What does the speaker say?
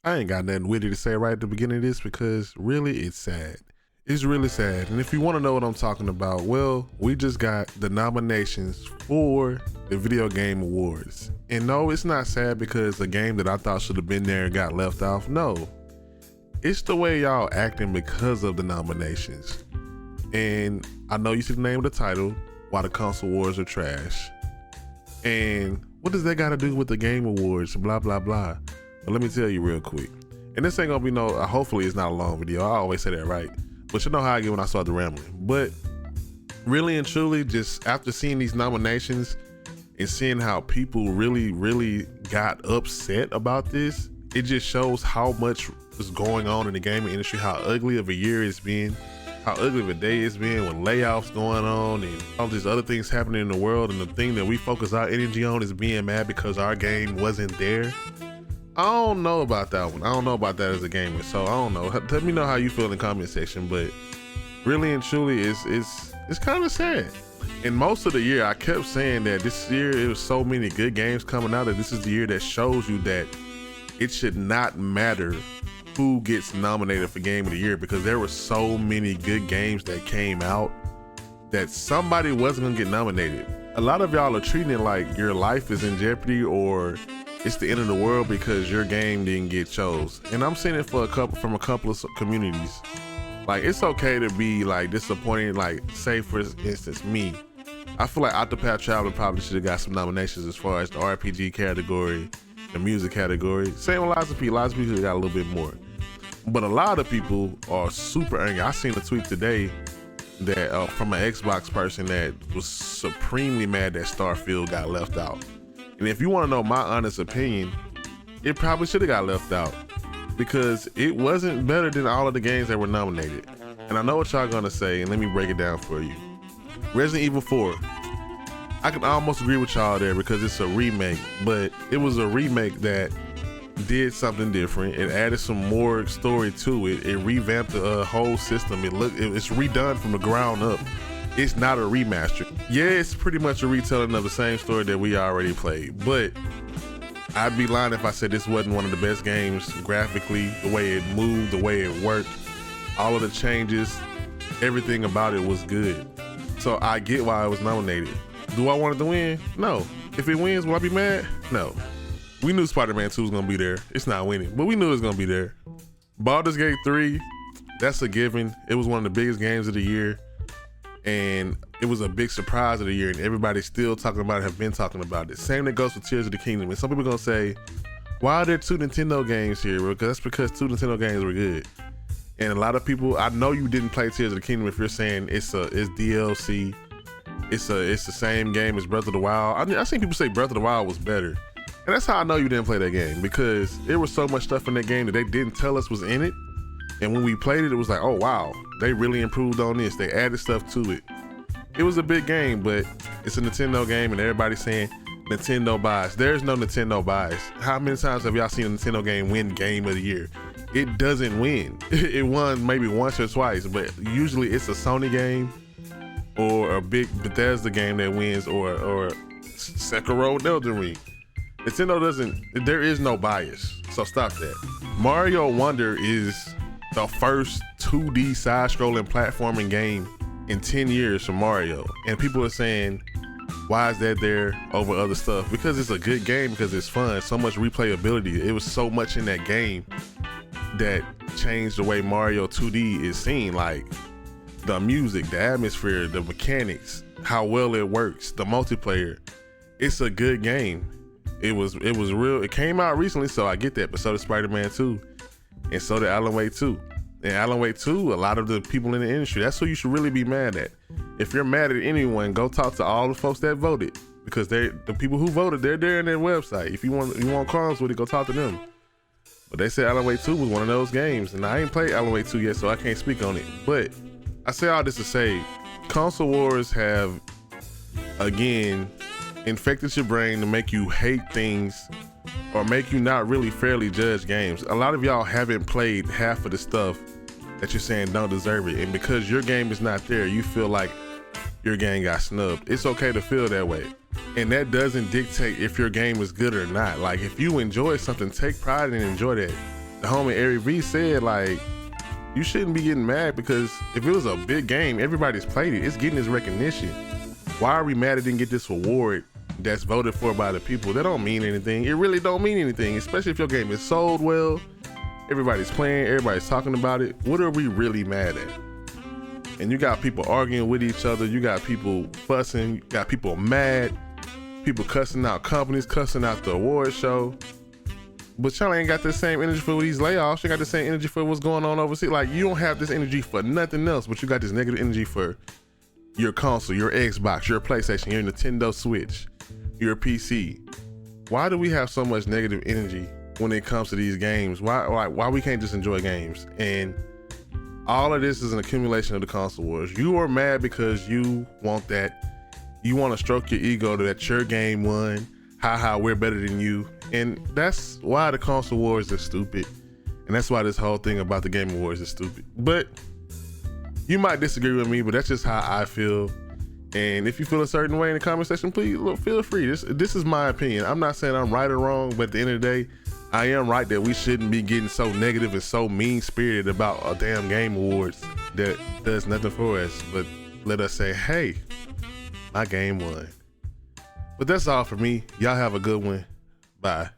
I ain't got nothing witty to say right at the beginning of this because really it's sad. It's really sad. And if you want to know what I'm talking about, well, we just got the nominations for the Video Game Awards. And no, it's not sad because the game that I thought should have been there got left off. No, it's the way y'all acting because of the nominations. And I know you see the name of the title, Why the Console Wars Are Trash. And what does that got to do with the Game Awards? Blah, blah, blah. But let me tell you real quick. And this ain't gonna be hopefully it's not a long video. I always say that, right? But you know how I get when I start the rambling. But really and truly, just after seeing these nominations and seeing how people really got upset about this, it just shows how much is going on in the gaming industry, how ugly of a year it's been, how ugly of a day it's been with layoffs going on and all these other things happening in the world. And the thing that we focus our energy on is being mad because our game wasn't there. I don't know about that one. I don't know about that as a gamer, so I don't know. Let me know how you feel in the comment section, but really and truly, it's kind of sad. And most of the year, I kept saying that this year, it was so many good games coming out that this is the year that shows you that it should not matter who gets nominated for Game of the Year because there were so many good games that came out that somebody wasn't gonna get nominated. A lot of y'all are treating it like your life is in jeopardy or it's the end of the world because your game didn't get chose. And I'm seeing it from a couple of communities. Like, it's okay to be like disappointed. Like, say for instance, me. I feel like Octopath Traveler probably should have got some nominations as far as the RPG category, the music category. Same with lots of people. Lots of people got a little bit more. But a lot of people are super angry. I seen a tweet today that from an Xbox person that was supremely mad that Starfield got left out. And if you want to know my honest opinion, it probably should have got left out because it wasn't better than all of the games that were nominated. And I know what y'all gonna say, and let me break it down for you. Resident Evil 4, I can almost agree with y'all there because it's a remake, but it was a remake that did something different. It added some more story to it. It revamped the whole system. It's redone from the ground up. It's not a remaster. Yeah, it's pretty much a retelling of the same story that we already played, but I'd be lying if I said this wasn't one of the best games graphically, the way it moved, the way it worked, all of the changes, everything about it was good. So I get why it was nominated. Do I want it to win? No. If it wins, will I be mad? No. We knew Spider-Man 2 was gonna be there. It's not winning, but we knew it was gonna be there. Baldur's Gate 3, that's a given. It was one of the biggest games of the year. And it was a big surprise of the year, and everybody's still talking about it, have been talking about it. Same that goes for Tears of the Kingdom. And some people are gonna say, why are there two Nintendo games here? Because that's because two Nintendo games were good. And a lot of people, I know you didn't play Tears of the Kingdom if you're saying it's DLC, it's the same game as Breath of the Wild. I seen people say Breath of the Wild was better. And that's how I know you didn't play that game, because there was so much stuff in that game that they didn't tell us was in it. And when we played it, it was like, oh wow, they really improved on this. They added stuff to it. It was a big game, but it's a Nintendo game and everybody's saying Nintendo buys. There's no Nintendo buys. How many times have y'all seen a Nintendo game win Game of the Year? It doesn't win. It won maybe once or twice, but usually it's a Sony game or a big Bethesda game that wins, or Sekiro, Elden Ring. Nintendo doesn't, there is no bias, so stop that. Mario Wonder is the first 2D side-scrolling platforming game in 10 years for Mario. And people are saying, why is that there over other stuff? Because it's a good game, because it's fun, so much replayability. It was so much in that game that changed the way Mario 2D is seen, like the music, the atmosphere, the mechanics, how well it works, the multiplayer. It's a good game. It was real. It came out recently, so I get that, but so did Spider-Man 2, and so did Alan Wake 2. And Alan Wake 2, a lot of the people in the industry, that's who you should really be mad at. If you're mad at anyone, go talk to all the folks that voted, because the people who voted, they're there in their website. If you want crumbs with it, go talk to them. But they said Alan Wake 2 was one of those games, and I ain't played Alan Wake 2 yet, so I can't speak on it. But I say all this to say, console wars have, again, infected your brain to make you hate things or make you not really fairly judge games. A lot of y'all haven't played half of the stuff that you're saying don't deserve it, and because your game is not there, you feel like your game got snubbed. It's okay to feel that way, and that doesn't dictate if your game is good or not. Like, if you enjoy something, take pride and enjoy that. the homie Ari V said, like, you shouldn't be getting mad because if it was a big game, everybody's played it. It's getting its recognition. Why are we mad it didn't get this award that's voted for by the people? That don't mean anything. It really don't mean anything, especially if your game is sold well, everybody's playing, everybody's talking about it. What are we really mad at? And you got people arguing with each other. You got people fussing. You got people mad. People cussing out companies, cussing out the award show. But y'all ain't got the same energy for these layoffs. You got the same energy for what's going on overseas. Like, you don't have this energy for nothing else, but you got this negative energy for your console, your Xbox, your PlayStation, your Nintendo Switch, your PC. Why do we have so much negative energy when it comes to these games? Why we can't just enjoy games? And all of this is an accumulation of the console wars. You are mad because you want that. You want to stroke your ego that your game won. Haha, we're better than you. And that's why the console wars are stupid. And that's why this whole thing about the Game Awards is stupid. But you might disagree with me, but that's just how I feel. And if you feel a certain way in the comment section, please feel free. This is my opinion. I'm not saying I'm right or wrong, but at the end of the day, I am right that we shouldn't be getting so negative and so mean-spirited about a damn Game Awards that does nothing for us. But let us say, hey, my game won. But that's all for me. Y'all have a good one. Bye.